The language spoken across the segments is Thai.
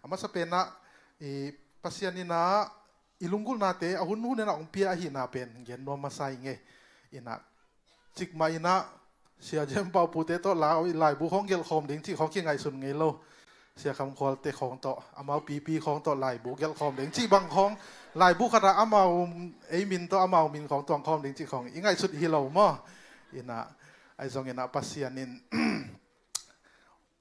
ama sa pena pasyan ni na ilunggol nate ahun na ang pia hina pen gen no masay nge ina chikma ina sia jem pau pute to lai bu khong gel khom ding chi khong ki ngai sun nge lo sia kam khol te khong to amau pi khong to lai bu gel khom ding chi bang khong lai bu khara amau ei min to amau min khong tong khom ding chi khong ingai sut hi lo mo ina ai zong ina pasyan in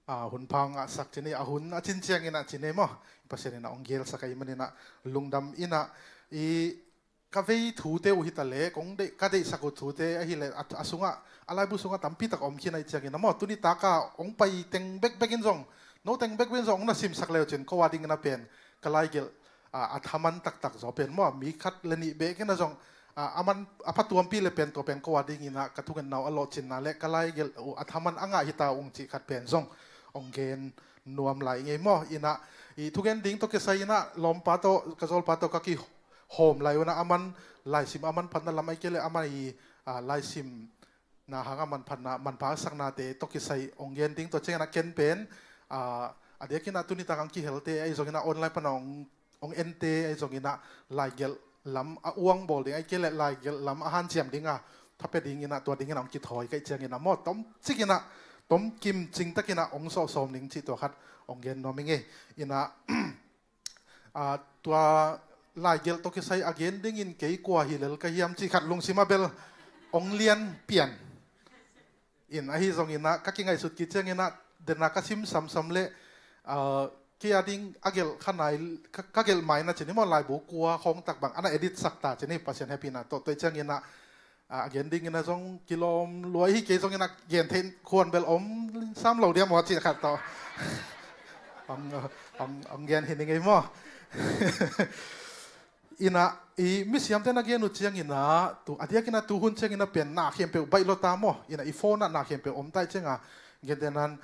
hun pang sak chini ahun chin chiang ina chine mo pasyan ina onggel sakai manina lungdam ina i kavei thu te u hitale kong de ka de sakut thu te a hile asunga alai bu sunga tampi tak om khinai chiang ina mo tuni taka ong pai teng bek in zong no teng bek win zong na sim sak leo chen ko wading na pen Laigelh athaman tak zo pen mo mi khat leni be ke na zong aman apatuam pi le pen to pen ko wading ina katukan naw alo chin na le Laigelh athaman anga hita ong chi khat pen zong onggen nuam lai nge mo ina i tugen ding to ke sai ina lom pato kazol pato kaki home lai na aman lai sim aman phanna lamai kele amai lai sim na hanga man phanna man pa sak na te to ke sai onggen ding to chena ken pen adekina tuni takang ki helte ai zongina online panong ong ente ai zongina Laigelh lam uang bol ding ai kele Laigelh lam Hanciam dinga thape ding ina to ding ina ong ki thoi kai changina mo tom chikina tom kim ching takina ong so som ning chi to khat ong gen no minge ina tua Laigelh to ke sai again ding in ke kwa hilel ka hiam chi khat lung sima bel ong lian pian in a hi zong ina ka ki ngai sut ki chang ina dena ka sim sam le ki ading agel khanai ka gel mai na chini mo lai bu kwa khong tak bang ana edit sakta chini pasien happy na to chang ina again ding ina zong kilom loi hi ke zong ina gen ten khon bel om sam lo dia mo chi khat to ong gen hin ngai mo ina i misiam ten again uchiang ina tu adia kina tu hun cheng ina pen na khem pe bai lo ta mo ina i phone na khem pe om tai chenga gen denan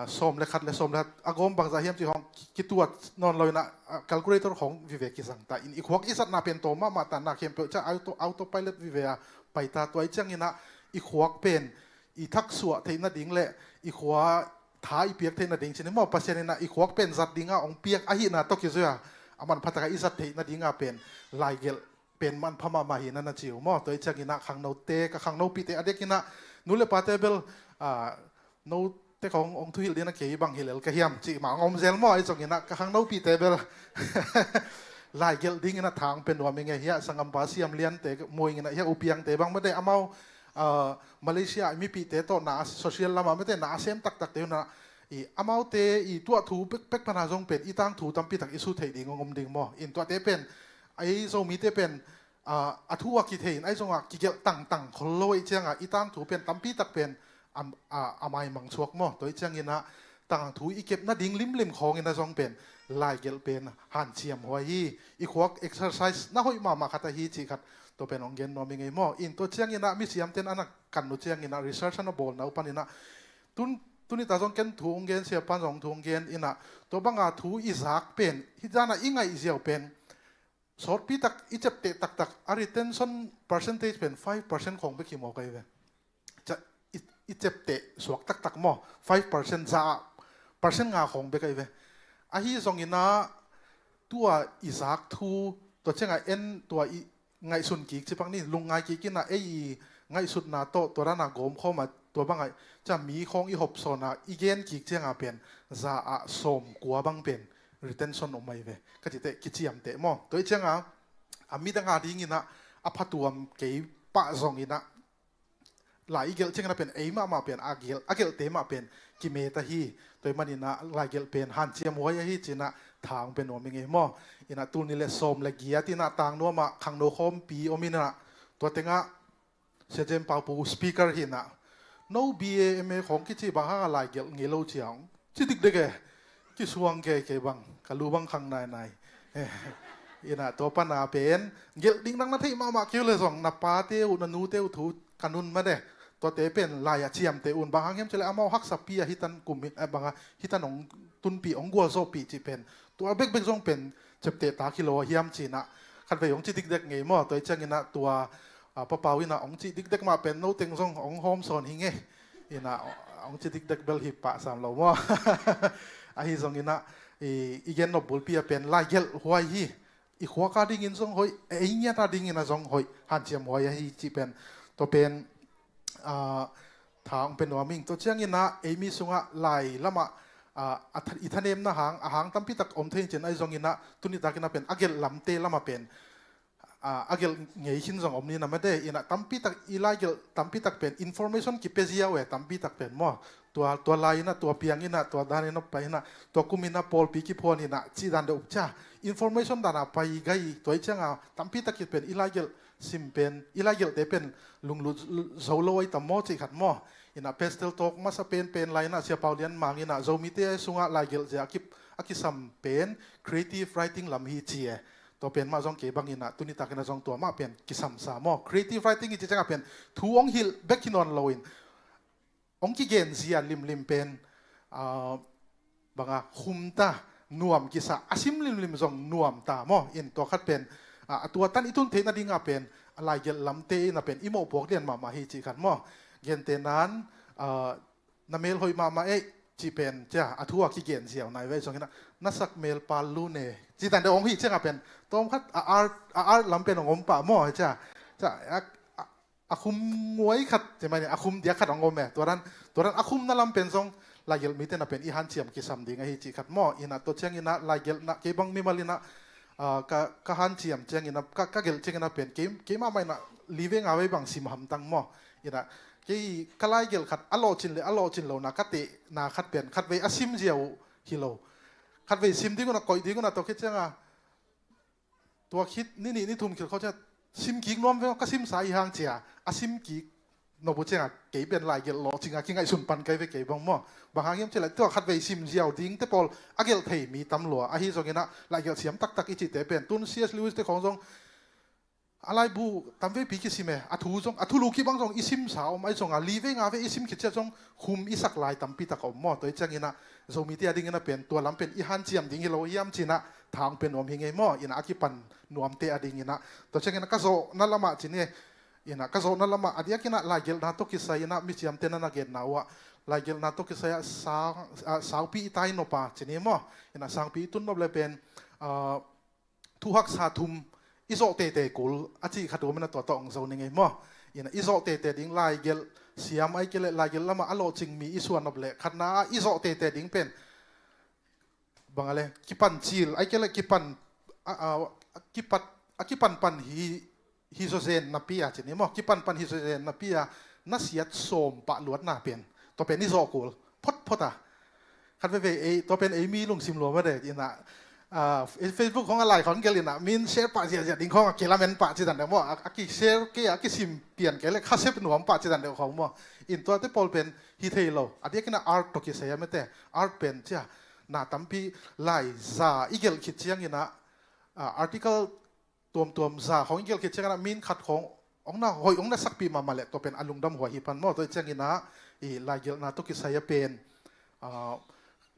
som le khat le som le agom bang za hiam chi hong ki tuat non loina calculator hong vive ki sang ta in i khwak isat na pen to ma ta na khem pe cha autopilot vive a pai ta toi chang ina i khwak pen i thak suwa theina ding le i khwa tha i piak theina ding chini mo pasien ina i khwak pen zat dinga ong piak a hi na to ki zoya aman phataka isat theina dinga pen Laigelh pen man phama ma hi na na chiu mo toi chang ina khang no te ka khang no pi te adekina nule patebel no te kong ong thuil dina ke bang hilel ka hiam chi ma ngom zel mo ai chong ina ka khang no pi tebel Laigelh ding ina thang pen wa menge hia sangam pa siam lian te moi ina hia upiang te bang mate amau Malaysia mi pi te to na social lama mate na sem tak te na i amau te i tua thu pek pana jong pen i tang thu tampi tak isu thei ding ngom ding mo in tua te pen ai zo mi te pen athua ki thein ai zonga ki gel tang kholoi changa i tang thu pen tampi tak pen amai mang chuak mo toi chang ina tang thu i kep na ding lim khong ina zong pen Laigelh pen Hanciam hoi hi i khwak exercise na hoi ma khata hi chi khat to pen ong gen no mi ngai mo in to chang ina mi siam ten anak kan no chang ina research na bol na upan ina tuni ta zong ken thu ong gen sia pan zong thu ong gen ina to banga thu i zak pen hi jana ingai ziaw pen short pi tak i chep te tak a retention percentage pen 5% khong be ki mo kai ve i chep te suak tak mo 5% za percent nga khong be kai ve a hi zong ina tua izak thu to chenga en tua i ngai sun ki chipang ni lungai ki kina ei ngai sut na to rana gom khoma to bangai cha mi khong i hop so na igen ki chenga pen za a som kwa bang pen retention omai ve ka ti te ki chiam te mo to chenga ami danga ding ina apatuam ke pa zong ina Laigelh chenga pen eima ma pen agel te ma pen ki me ta hi toy manina Laigelh pen Hanciam hoi hi china thang pen no minge mo ina tu ni le som le gia tina tang no ma khang no khom pi omina to tenga sejem pa pu speaker hi na no BAMA khong ki chi ba ha Laigelh ngelo chiang chi dik de ge ki suang ke bang kalu bang khang nai ina to pa na pen gel ding nang na thei ma ki le song na pa te u na nu te u thu kanun ma de to te pen lai chiam te un bang hem chele amau hak sapi hitan kum banga hitan ong tun pi ong go zo pi chi pen to bek zong pen chep te ta kilo hiam chi na khat ve ong chi dik dek nge mo to chang ina tua pa pawina ong chi dik dek ma pen no teng zong ong hom son hinge ina ong chi dik dek bel hi pa sam lo mo a hi zong ina อีเกนนบบุลปีเป็นไลเกลหัวฮีอีหัวกาดิ่งอินซงหอยเงี้ยตาดิ่งอินซงหอยฮันเจียมหัวฮีจีเป็นตัวเป็นทางเป็นว่ามิงตัวเชียงอินนะมีสุงะไลละมาอิทานเอมนะหางตั้มพิตักอมเทนเจนไอซงอินนะตุนิตากินเป็นอาเกลลำเตละมาเป็นอาเกลเงยชินซงอมนี่นะไม่ได้อินะตั้มพิตักอีไลเกลตั้มพิตักเป็นอินฟอร์เมชันกิเปซียเวตั้มพิตักเป็นมั่วตัวไลนะตัวเปียงอินะตัวดานินไปนะตัวกุมินะพอลปีกิพอนี่นะจีดันเดอุปจ้าอินฟอร์เมชันดานะไปไกตัวเชียงตั้มพิตักเป็นอีไลเกลซิมเป็นอีไลเกลเดเป็นลุงลุโซโลไอตัมโมจิขัดมั่วอินะเพสเทลโตกมาสเปนเป็นไลนะเสียเปาเลียนมังอินะโซมิเตสุงะไลเกลจะอากิซัมเป็นครีเอทีฟไรติ้งลำฮีเจียตัวเป็นมาจงเก็บบางอินะตุนิตากินจงตัวมาเป็นกิซัมสามอครีเอทีฟไรติ้งจะเป็นทูองฮิลเบกกินอนโลอินองกิเกนเซียลิมเป็นบางคุมตานวมกิสะอาซิมลิมจงนวมตามออินตัวคัดเป็นตัวตันอิทุนเทนดิ่งเป็นอะไรเกลลำเตน่ะเป็นอิโมพวกเรียนมาฮีจิขันมอเกนเตนั้นนาเมลหอยมาจีเป็นจ้าอัทัวกิเกนเสียวในเวสงนะนัสักเมลปาลูเนจีตันเดองฮีเจ้าเป็นตัวคัดอาร์ลำเป็นองค์ป่ามอจ้าอาคุมมวยขัดใช่ไหมเนี่ยอาคุมเดียขัดองค์แม่ตัวนั้นอาคุมนั่นลำเป็นทรงลายเกลมีเตน่ะเป็นอีฮันเชียมกิซัมดิ่งฮีจิขัดมออินะตัวเชียงอินะลายเกลนะเก็บังมิมาลินะกฮันเชียมเชียงอินะกเกลเชียงอินะเป็นเกมาไม่นะลีเวงเอาไว้บางซิมหัมตังมออินะกลายเกลขัดอโลจินโลนะคัดเตนาคัดเป็นคัดไว้อาซิมเจียวฮิโลคัดไว้ซิมที่กูนะก่อยที่กูนะตัวคิดจังตัวคิดนี่ทุ่มคิดเขาจะซิมกิ๊กน้อมเว้ก็ซิมสายหางเจียอาซิมกิ๊กนบุเจียเก๋เป็นลายเกลโลจริงกิงไอสุนปันไกไปเก๋บางมั่วบางครั้งยังเจริญตัวคัดไว้ซิมเจียวดิ้งแต่พออาเกลเทมีตำรวจอาฮิโซเกนะลายเกลเสียมตักอิจิเตเป็นตุนเซียสลิวิสเตของทรงอะไรบูตามเวปีกิสิเมอทูลูกิบางทรงอิซิมสาวไม่ทรงลีเวงอาเวอิซิมคิดจะทรงคุมอิสักลายตามปีตะกอมมอตัวจังอินะโซมิเตียดิ้งอินะเป็นตัวลำเป็นอิฮันเจียมดิ้งอิโลยามจินะทางเป็นอมหิงไงมออินะอากิปันนวมเตอดิ้งอินะตัวจังอินะก็โซนั่นละมาจิเนี่ยอินะก็โซนั่นละมาอดียกินะลายเกลนาตุกิสายนะมิจิมเตนันเกนนาวะลายเกลนาตุกิสายสาวปีไตโนปาจิเนี่ยมออินะสาวปีตุนนบเลยเป็นทุหักสาทุมอิโซเตกูลอาชีขัดตัวมันตัวตองโซนี่ไงมั่วอินะอิโซเตดิ้งลายเกลเสียมไอเกลลายเกลละมาอโลจิงมีอิส่วนนบเลยขัดน้าอิโซเตดิ้งเป็นบางอะไรกิปันจิลไอเกลกิปันปันฮิโซเซนนับปีอาจนี่มั่วกิปันฮิโซเซนนับปีอานัสยัดโสมปะหลวดหน้าเป็นตัวเป็นอิโซกูลพดขัดไปตัวเป็นมีลุงซิมลัวไม่ได้อินะเฟซบุ๊กของอะไรของเกลินะมินเชร์ปะจีจะดิ้งของเกลาเมนปะจีตันเดียวมั่วอากิเชร์อากิซิมเปลี่ยนเกลข้าเซฟหนุ่มปะจีตันเดียวของมั่วอินตัวที่พอลเป็นฮิเทโลอันนี้ก็น่าอาร์ตตกิเสียไม่แต่อาร์ตเป็นจ้าหน้าตั้มปีไลซาอีเกลคิดเชียงอินะอาร์ติเคิลตัวซาของอีเกลคิดเชียงนะมินขัดขององน่าหอยองน่าสักปีมาเละตัวเป็นอลุงดำหัวหิพันมั่วตัวเชียงอินะไลเกลน่าตกิเสียเป็น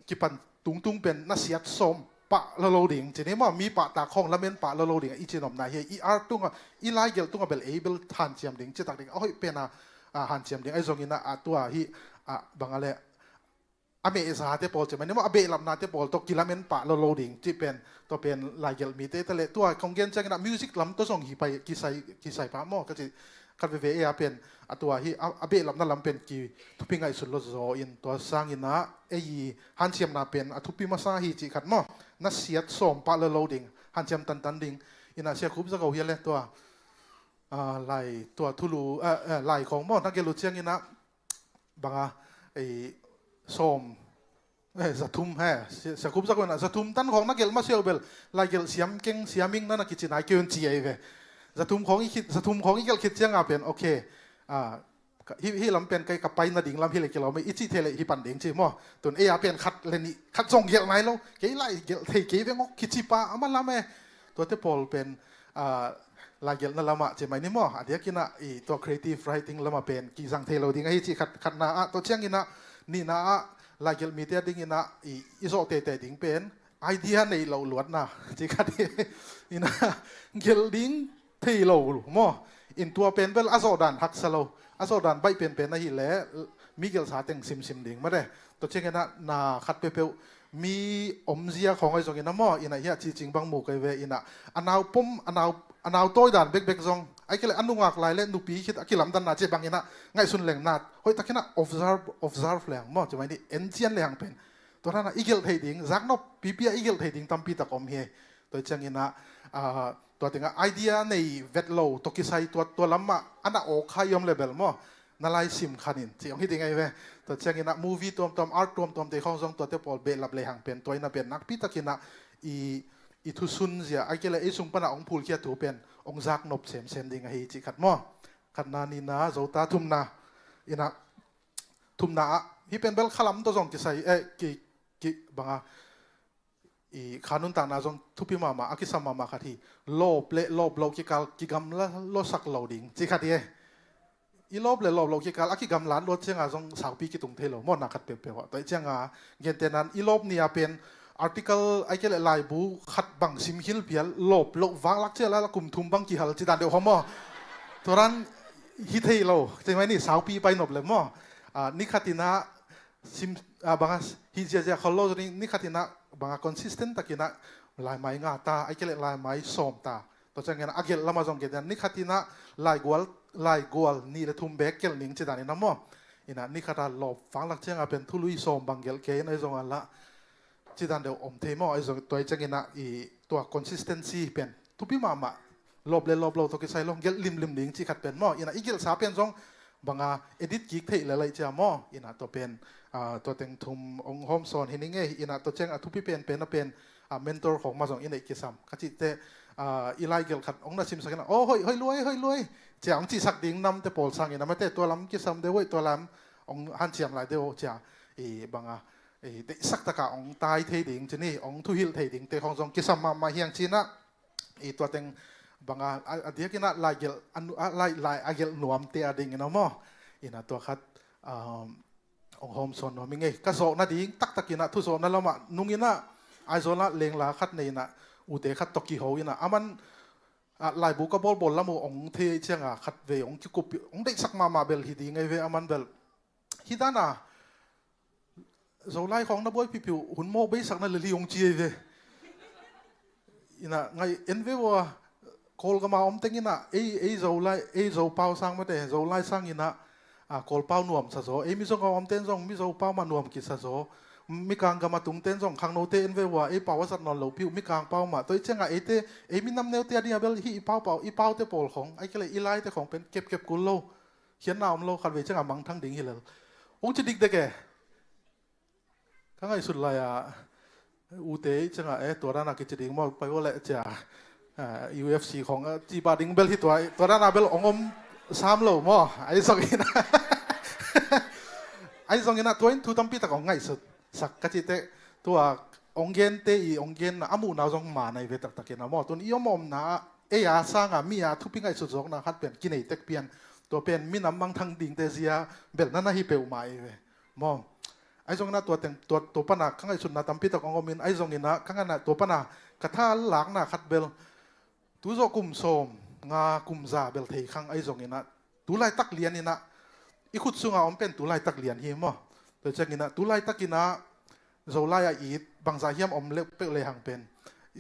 กิปันตุงเป็นนัสยัดสมปะละโลดิ่งทีนี้ว่ามีปะตาคงละเมนปะละโลดิ่งอีจีนอมนายเฮอีอาร์ตุงอีไลเกลตุงเป็นเอเบลฮันเจียมดิ่งจิตักดิ่งโอ้ยเป็นฮันเจียมดิ่งไอซงอินะตัวฮีบางอะไรอเมซาเตปอลจะไม่เนี่ยว่าอเบลลำนาเตปอลตัวกิลาเมนปะละโลดิ่งที่เป็นตัวเป็นไลเกลมีเตตเลตัวของเกนจังนะมิวสิกลำตัวส่งฮีไปกิไซพาโมก็จะคันเวเอเป็นตัวฮีอเบลลำนั่นลำเป็นกีทุพิงไอสุดโลโซอินตัวสร้างอินะฮันเจียมนาเป็นทุพิมาซาฮีจิขัดโมนัสเสียดสมปะละโลดิ่งฮันเจียมตันดิ่งอินะเสียคุบจะเขาเฮียเลยตัวไลตัวทุลูไลของโมนักเกลูเชียงอินะบางสมจะทุ่มแห่เสียคุบจะคนจะทุ่มตั้นของนักเกลมาเชียวเบลไลเกลเสียมเก่งเสียมิงนั่นนักกิจนายเกินจีไอเวจะทุ่มของอีคิดจะทุ่มของอีเกลคิดเชียงเป็นโอเคฮิลำเป็นไกกับไปนาดิ่งลำฮิเลกิเราไม่อิจิเทเลฮิปันดิ่งใช่ไหมตัวเอเป็นคัดเลนี่คัดส่งเกลไหนแล้วเกลไลเกลเทเกลเวงคิดชิปะมันละแม่ตัวเทปอลเป็นลายเกลนั่นละมาใช่ไหมนี่มั้งเดี๋ยวกินตัว creative writing ละมาเป็นกีสังเทโลดิ่งไอ้ที่คัดนาตัวเชียงกินนี่นะลายเกลมีเตียดิ่งกินอิโซเตดิ่งเป็นไอเดียในเราหลวดนะจีคัดนี่นะเกลดิ่งเทโลมั้งอินตัวเป็นเวลอาโซดันฮักสโลอาโซดันใบเป็นนะฮิเล่ มีเกลสาเต็งซิมดิ่งมาได้ตัวเช่นนั้นนาขัดเปลมีอมเสียของไอ้ส่งอินะหม้ออินะเฮียจริงบางหมู่ไกเวอินะอันเอาปุ่มอันเอาโต้ด่านเบกซองไอ้เกลอันนุ่งอักลายเล่นนุปีคิดอักลำดันนาเจ็บางอินะง่ายสุดแหล่งนาดเฮ้ยตะกี้นะ observe แหล่งหม้อจะไม่ได้เอ็นเจียนแหล่งเป็นตัวนั้นอีเกลเทดิ้งจักนบปีเปียอีเกลเทดิ้งตั้มปีตะกอมเฮตัวเช่นนั้นตัวถึงไอเดียในเวทโลตกิไซตัวล้ำมาอันน่ะโอคายอมเลเวลหม้อนั่นไล่ซิมขันินที่องค์ที่ยังไงเว้ตัวเช่นนั้นมูวี่ตัวอาร์ตตัวเตะของซองตัวเตะบอลเบลลับเลยห่างเป็นตัวนั้นเป็นนักพิทักษ์นะอีทุสุนเสียไอ้เกลไอ้สุงปนะองค์พูลเคียถูเป็นองค์จักนบเซมดิ่งไอ้จิขัดหม้อขัดนานีนะโจตาทุ่มนาอินะทุ่มนาที่เป็นเบลขลัมตัวซองกิไซกิบังอีขานุนต่างนาจงทุพิมาอากิสมาขัดที่โลบเละโลบโลกิกำละโลสักโลดิ่งจิขัดเย่อีลบเลยลบโลกิกาลอากิกำลันรถเชียงอาจงสาวปีกิตุงเทโลมอนักขัดเปรียวๆแต่เชียงอาเงินเต็นนั้นอีลบเนี่ยเป็นอาร์ติเคิลไอเกลไลบูขัดบังซิมฮิลเปียลลบโลวางลักเชียแล้วกุมทุมบังกี่ฮัลจิตานเดียวเขาหม้อตัวนั้นฮิตเทโลใช่ไหมนี่สาวปีไปหนบเลยหม้อนิคตินะซิมบางฮิเจเจเขาโลตัวนี้นิคตินะบางคอนสิสเทนต์ตะกี้นะลายไม้งาตาไอเกลลายไม้สมตาตัวเชียงนั้นอาเกลละมาจงเกิดนิคตินะลายกวลนี่ละทุ่มเบกเกลนิงจิตานี่น้ำมั่วอินะนี่ขนาดหลบฟังหลักเชียงเป็นทุลุยโสมบางเกลเกนไอ้ตรงนั้นละจิตานเดียวอมเทมอไอ้ตรงตัวเชียงนะอีตัว consistency เป็นทุบปีมาหลบเลยหลบเราตัวกิไซลงเกลลิมนิงจิขัดเป็นมั่วอินะอีเกลสาเป็นตรงบางedit กิกเทอะไรเจ้ามั่วอินะตัวเป็นตัวเต็งทุ่มองค์โฮมโซนเห็นยังไงอินะตัวเชียงทุบปีเป็นเมนทอร์ของมาส่งอินะกิซัมขจิตเตอีไลเกลขัดองค์น่าซิมสักนะโอ้เฮ้ยรวยเจ้าองค์จีสักดิ่งนำแต่โปลสังอินะไม่แต่ตัวล้ำกิซัมเดวตัวล้ำองค์ฮันเชียมหลายเดียวเจ้าบางเด็กสักตะกะองค์ตายเทดิ่งจีนี่องค์ทุฮิลเทดิ่งแต่ของทรงกิซัมมาเฮียงจีน่ะตัวเต็งบางเดียกินะไลเกลไลเกลหน่วมเตียดิ่งนะมั่วอินะตัวขัดองค์โฮมโซนว่ามิงไงกระโซน่ะดิ่งตักกินะทุโซนั่นละมานุ่งอินะไอโซน่ะเลงลาขัดในนะอุเตขัดตกิโฮอินะอามันลายบุกบอลละมูองเทเชียงขัดเวองกิกุปองเด็กสักมาเบลฮิดีไงเวอามันเบลฮิดานะโซไลของนับวยผิวหุ่นโมเบสักนั่นเลยองจีเวอินะไงเอ็นเวว่าโคลก็มาอมเต็งอินะโซไลโซเป้าสังมาแต่โซไลสังอินะโคลเป้าหน่วมซะโซมิโซก็อมเต็งซงมิโซเป้ามาหน่วมกิซะโซมีการกำมาตุงเต้นส่งขังโนเต้นเวว่าป่าวสัตว์นอนหลบผิวมีการเป้ามาตัวเช่นไงเต้มีน้ำเนื้อเตี้ยนี่เบลฮีเป้าเต้โปลของไอ้ก็เลยอีไลเต้ของเป็นเก็บกุลโลเขียนนามโลขัดเวช่างมังทั้งดิ่งฮิเลองจะดิกเด็กข้างไอ้สุดเลยอูเต้ช่างตัวนั้นกิจดิ่งมาไปว่าแหละจ้าUFC ของจีบาดิ่งเบลที่ตัวนั้นเบลอง3โลมั่วไอ้สองนี้นะไอ้สองนี้นะตัวนี้ทุตั้มปีตะของไงสุดสักกะจิเตตัวองเกนเตอีองเกนอามูนาจงมาในเวตักตะเกนะมอตัวนี้ยอมนะสร้างมีทุพิงไอสุดจงนะฮัดเป็นกินไอเต็กเปียนตัวเป็นมีน้ำบางทางดิ่งเตเซียเบลนั่นนะฮิเปลมาเวมอไอจงนะตัวแต่งตัวปนักข้างไอสุดนะตั้มปีตะของมินไอจงนี้นะข้างนั้นตัวปนักกระทาหลังนะฮัดเบลตัวโจกุมโซมงากุมซาเบลเทข้างไอจงนี้นะตัวไล่ตักเลียนนี่นะอีขุดสุงอมเป็นตัวไล่ตักเลียนฮิมอตัวเช่นนี้นะตัวไล่ตักกินะโซไลอีดบางสายเฮียมอมเล็กเปเลยห่างเป็น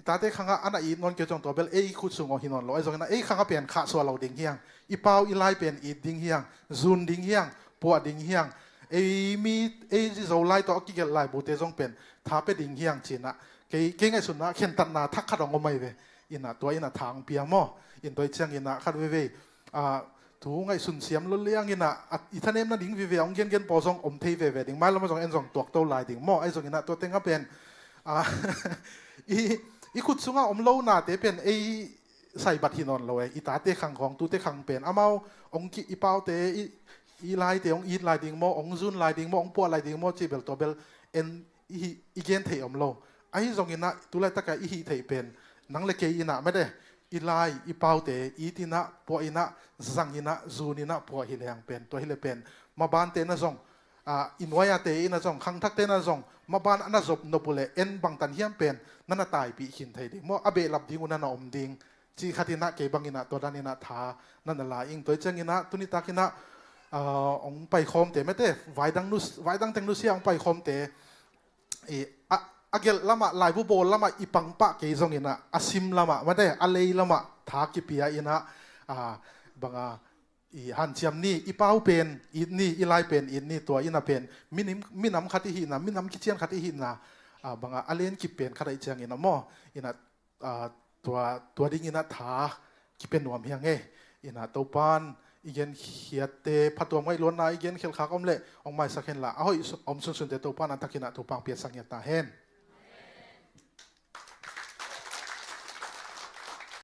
ตาเตขังอันอีดนนเกี่ยวจงตัวเบลขุดสูงอหินนลอยจงนั้นขังเป็นขาส่วนเราดิ่งเฮียงอีเปาอีไลเป็นอีดดิ่งเฮียงซูนดิ่งเฮียงปัวดิ่งเฮียงมีโซไลตัวกิเกลไลบูเตจงเป็นท้าเป็ดิ่งเฮียงจีน่ะเก่งไอสุนนะเข็นตันนาทักขัดองอไม่เวอินะตัวอินะทางเปียมออินตัวเชียงอินะขัดเวถูไงสุนเสียมลุ้นเลี้ยงอินะอีท่านเอ็มนั่นดิ่งวิเวองเกนปอซองอมเทเวดิ่งไม่แล้วมาซองเอ็นซองตัวโตลายดิ่งมอไอซองอินะตัวเต็งก็เป็นอีขุดสุงอมโลนาเตเป็นใส่บัตรหินนเลยอีตาเตขังของตูเตขังเป็นอามาองกิอีเปาเตอีไลเตองอีไลดิ่งมอองซุนไลดิ่งมอองปัวไลดิ่งมอจีเบลตัวเบลเอ็นอีเกนเทอมโลไอซองอินะตัวไลตะกายอีเทเป็นนังเลเกอินะไม่ได้อีไลอีเปาเตอีตินะปัวอินะสังอินะซูนินะปัวฮิเลงเป็นตัวฮิเลเป็นมาบานเตนะซองอินวายาเตอินะซองขังทักเตนะซองมาบานอันนั้นจบนบุเลเอ็นบางตันเฮียมเป็นนั่นตายปีขินไทยดิ่งมออเบลับดิ่งอุนันอมดิ่งจีขัดินะเก็บังอินะตัวดันอินะทานั่นละอิงตัวเจงินะตุนิตากินะ องไปคอมเตะไม่เตะไว้ดังเต็งนุเซียองไปคอมเตะอาเกลละมาลายบุโบละมาอีปังปะเกยซงอินะอาซิมละมาไม่ได้อะไรละมาทากิปียอินะบังฮันเชียมนี่อีเป้าเป็นอีนี่อีไลเป็นอีนี่ตัวอินะเป็นมินำขัดหินะมินำกิเชียนขัดหินะบางอาเลนกิเป็นขัดอิเชียงอินะมออินะตัวดิ้งอินะทากิเป็นหนวมเฮียงเงอินะตัวปานอีเกนเขียดเตพัดตัวไม่ล้วนนะอีเกนเขลขากอมเละออกมาสักเห็นละอ้อยอมสุนเตตัวปานอันตะกินะตัวปังเปียสังเกตตาเห็น